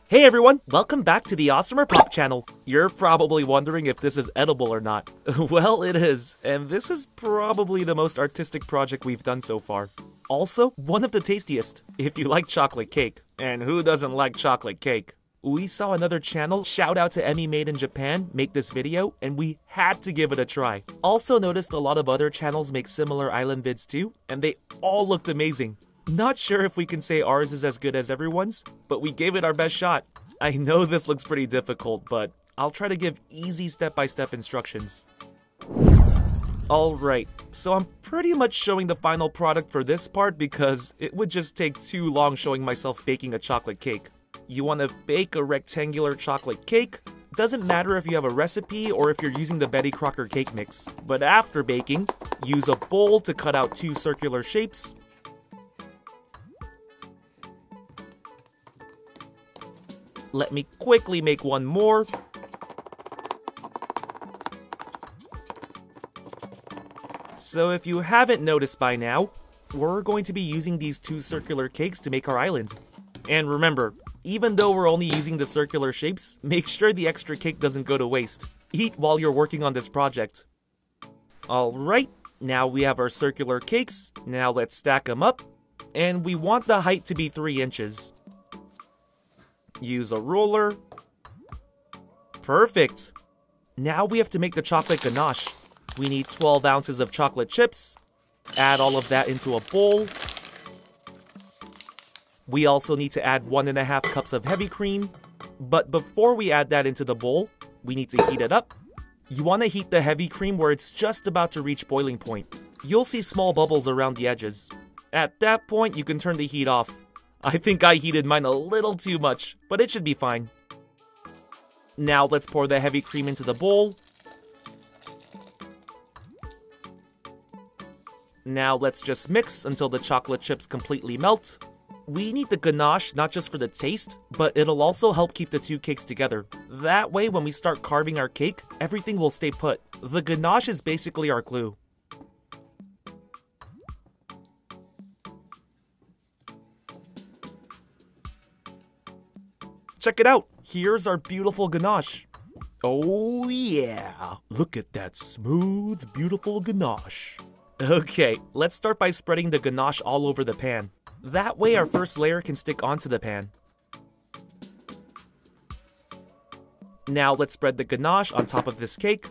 Hey everyone, welcome back to the AWESMR Pop channel. You're probably wondering if this is edible or not. Well, it is, and this is probably the most artistic project we've done so far. Also, one of the tastiest, if you like chocolate cake. And who doesn't like chocolate cake? We saw another channel, shout out to Emmy Made in Japan, make this video, and we had to give it a try. Also noticed a lot of other channels make similar island vids too, and they all looked amazing. Not sure if we can say ours is as good as everyone's, but we gave it our best shot. I know this looks pretty difficult, but I'll try to give easy step-by-step instructions. Alright, so I'm pretty much showing the final product for this part because it would just take too long showing myself baking a chocolate cake. You want to bake a rectangular chocolate cake. Doesn't matter if you have a recipe or if you're using the Betty Crocker cake mix. But after baking, use a bowl to cut out two circular shapes. Let me quickly make one more. So if you haven't noticed by now, we're going to be using these two circular cakes to make our island. And remember, even though we're only using the circular shapes, make sure the extra cake doesn't go to waste. Eat while you're working on this project. Alright, now we have our circular cakes. Now let's stack them up. And we want the height to be 3 inches. Use a ruler. Perfect! Now we have to make the chocolate ganache. We need 12 ounces of chocolate chips. Add all of that into a bowl. We also need to add 1.5 cups of heavy cream. But before we add that into the bowl, we need to heat it up. You want to heat the heavy cream where it's just about to reach boiling point. You'll see small bubbles around the edges. At that point, you can turn the heat off. I think I heated mine a little too much, but it should be fine. Now let's pour the heavy cream into the bowl. Now let's just mix until the chocolate chips completely melt. We need the ganache not just for the taste, but it'll also help keep the two cakes together. That way when we start carving our cake, everything will stay put. The ganache is basically our glue. Check it out! Here's our beautiful ganache. Oh yeah! Look at that smooth, beautiful ganache. Okay, let's start by spreading the ganache all over the pan. That way our first layer can stick onto the pan. Now let's spread the ganache on top of this cake.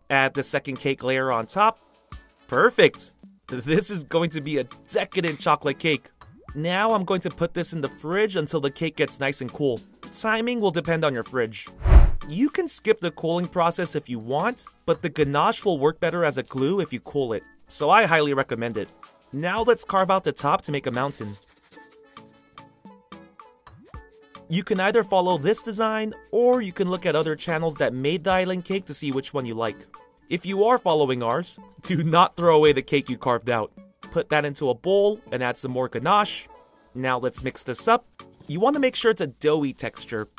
Add the second cake layer on top. Perfect! This is going to be a decadent chocolate cake. Now I'm going to put this in the fridge until the cake gets nice and cool. Timing will depend on your fridge. You can skip the cooling process if you want, but the ganache will work better as a glue if you cool it, so I highly recommend it. Now let's carve out the top to make a mountain. You can either follow this design, or you can look at other channels that made the island cake to see which one you like. If you are following ours, do not throw away the cake you carved out. Put that into a bowl and add some more ganache. Now let's mix this up. You want to make sure it's a doughy texture.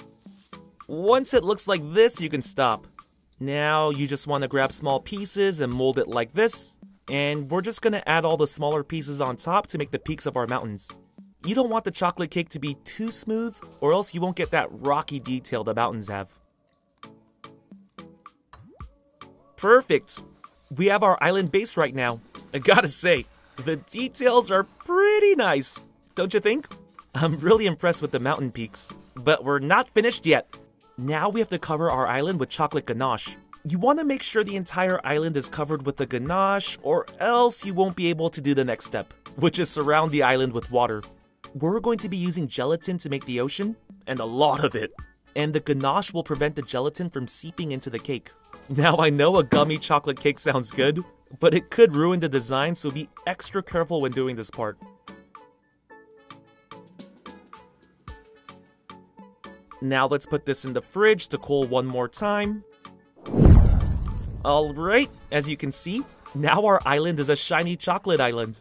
Once it looks like this, you can stop. Now you just want to grab small pieces and mold it like this. And we're just going to add all the smaller pieces on top to make the peaks of our mountains. You don't want the chocolate cake to be too smooth, or else you won't get that rocky detail the mountains have. Perfect! We have our island base right now. I gotta say, the details are pretty nice, don't you think? I'm really impressed with the mountain peaks. But we're not finished yet. Now we have to cover our island with chocolate ganache. You want to make sure the entire island is covered with the ganache, or else you won't be able to do the next step, which is surround the island with water. We're going to be using gelatin to make the ocean, and a lot of it. And the ganache will prevent the gelatin from seeping into the cake. Now I know a gummy chocolate cake sounds good, but it could ruin the design, so be extra careful when doing this part. Now let's put this in the fridge to cool one more time. Alright, as you can see, now our island is a shiny chocolate island.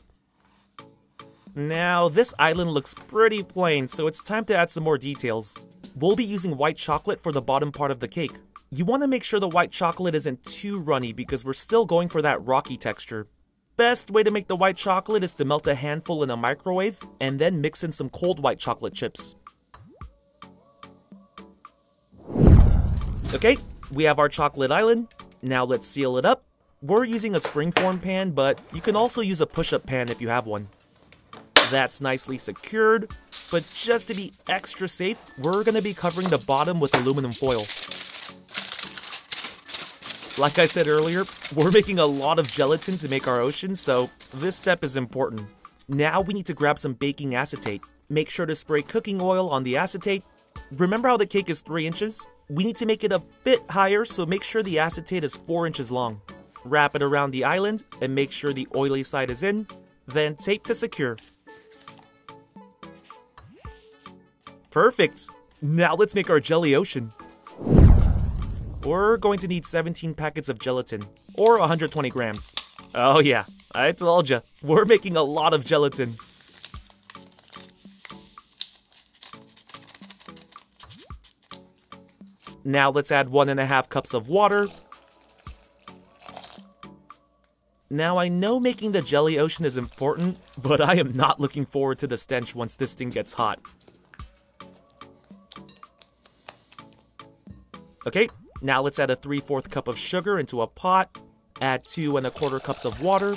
Now this island looks pretty plain, so it's time to add some more details. We'll be using white chocolate for the bottom part of the cake. You want to make sure the white chocolate isn't too runny because we're still going for that rocky texture. best way to make the white chocolate is to melt a handful in a microwave and then mix in some cold white chocolate chips. Okay, we have our chocolate island. Now let's seal it up. We're using a springform pan, but you can also use a push-up pan if you have one. That's nicely secured, but just to be extra safe, we're going to be covering the bottom with aluminum foil. Like I said earlier, we're making a lot of gelatin to make our ocean, so this step is important. Now we need to grab some baking acetate. Make sure to spray cooking oil on the acetate. Remember how the cake is 3 inches? We need to make it a bit higher, so make sure the acetate is 4 inches long. Wrap it around the island and make sure the oily side is in, then tape to secure. Perfect! Now let's make our jelly ocean. We're going to need 17 packets of gelatin, or 120 grams. Oh yeah, I told ya, we're making a lot of gelatin. Now let's add 1.5 cups of water. Now I know making the jelly ocean is important, but I am not looking forward to the stench once this thing gets hot. Okay, now let's add a 3/4 cup of sugar into a pot. Add 2¼ cups of water.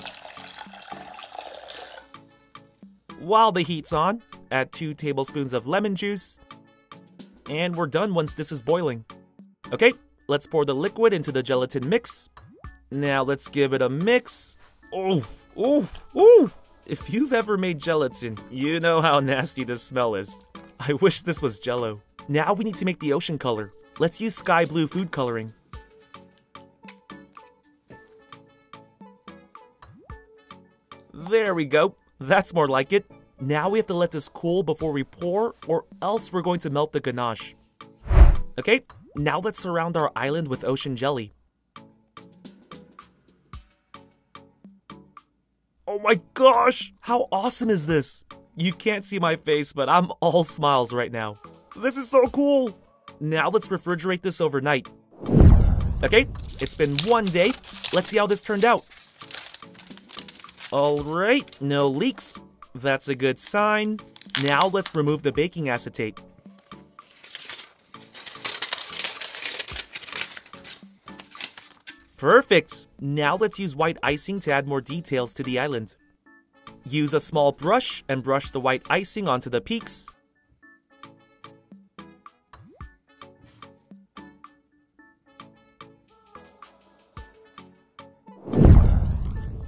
While the heat's on, add 2 tablespoons of lemon juice. And we're done once this is boiling. Okay, let's pour the liquid into the gelatin mix. Now let's give it a mix. Oof, oof, oof. If you've ever made gelatin, you know how nasty this smell is. I wish this was Jell-O. Now we need to make the ocean color. Let's use sky blue food coloring. There we go. That's more like it. Now we have to let this cool before we pour, or else we're going to melt the ganache. Okay, now let's surround our island with ocean jelly. Oh my gosh! How awesome is this? You can't see my face, but I'm all smiles right now. This is so cool! Now let's refrigerate this overnight. Okay, it's been 1 day. Let's see how this turned out. Alright, no leaks. That's a good sign. Now let's remove the baking acetate. Perfect! Now let's use white icing to add more details to the island. Use a small brush and brush the white icing onto the peaks.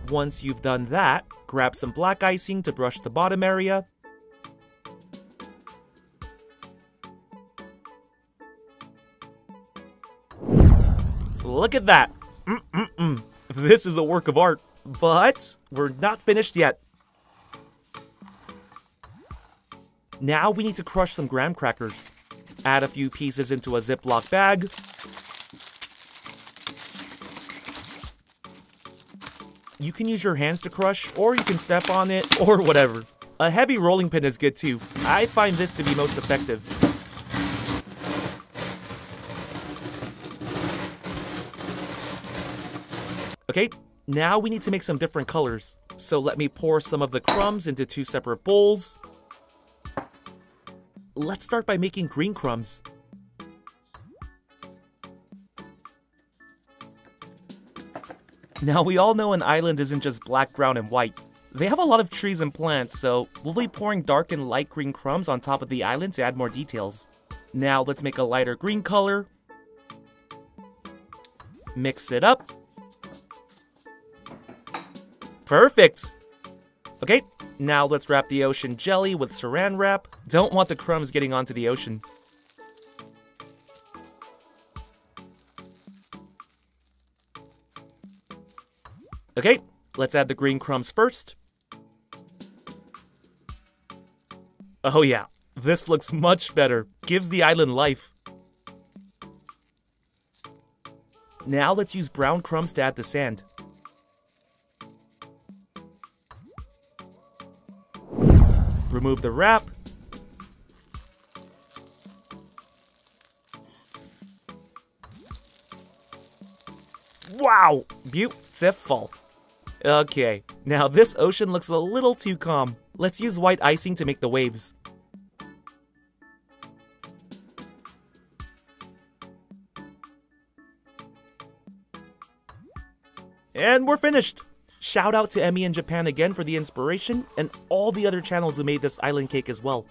Once you've done that, grab some black icing to brush the bottom area. Look at that! This is a work of art, but we're not finished yet. Now we need to crush some graham crackers. Add a few pieces into a Ziploc bag. You can use your hands to crush, or you can step on it, or whatever. A heavy rolling pin is good too. I find this to be most effective. Okay, now we need to make some different colors. So let me pour some of the crumbs into 2 separate bowls. Let's start by making green crumbs. Now we all know an island isn't just black, brown, and white. They have a lot of trees and plants, so we'll be pouring dark and light green crumbs on top of the island to add more details. Now let's make a lighter green color. Mix it up. Perfect! Okay, now let's wrap the ocean jelly with saran wrap. Don't want the crumbs getting onto the ocean. Okay, let's add the green crumbs first. Oh yeah, this looks much better. Gives the island life. Now let's use brown crumbs to add the sand. Remove the wrap. Wow, beautiful. Okay, now this ocean looks a little too calm. Let's use white icing to make the waves. And we're finished! Shout out to Emmy in Japan again for the inspiration, and all the other channels who made this island cake as well.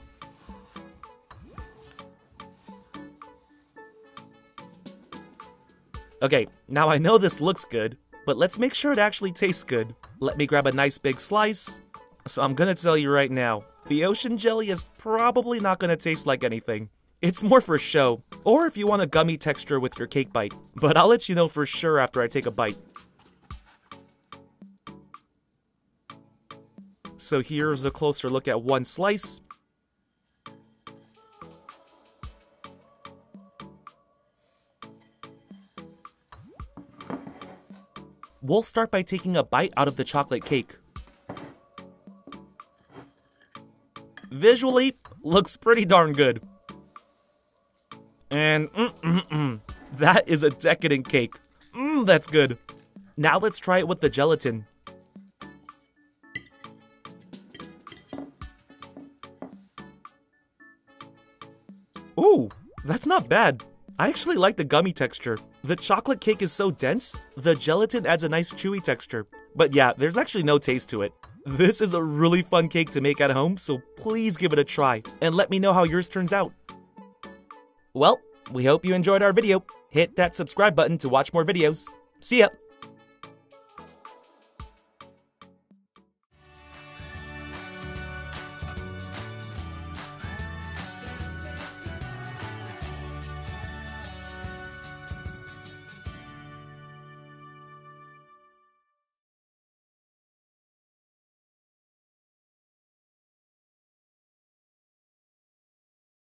Okay, now I know this looks good, but let's make sure it actually tastes good. Let me grab a nice big slice. So I'm gonna tell you right now, the ocean jelly is probably not gonna taste like anything. It's more for show, or if you want a gummy texture with your cake bite. But I'll let you know for sure after I take a bite. So here's a closer look at one slice. We'll start by taking a bite out of the chocolate cake. Visually, looks pretty darn good. And that is a decadent cake. That's good. Now let's try it with the gelatin. Ooh, that's not bad. I actually like the gummy texture. The chocolate cake is so dense, the gelatin adds a nice chewy texture. But yeah, there's actually no taste to it. This is a really fun cake to make at home, so please give it a try, and let me know how yours turns out. Well, we hope you enjoyed our video. Hit that subscribe button to watch more videos. See ya!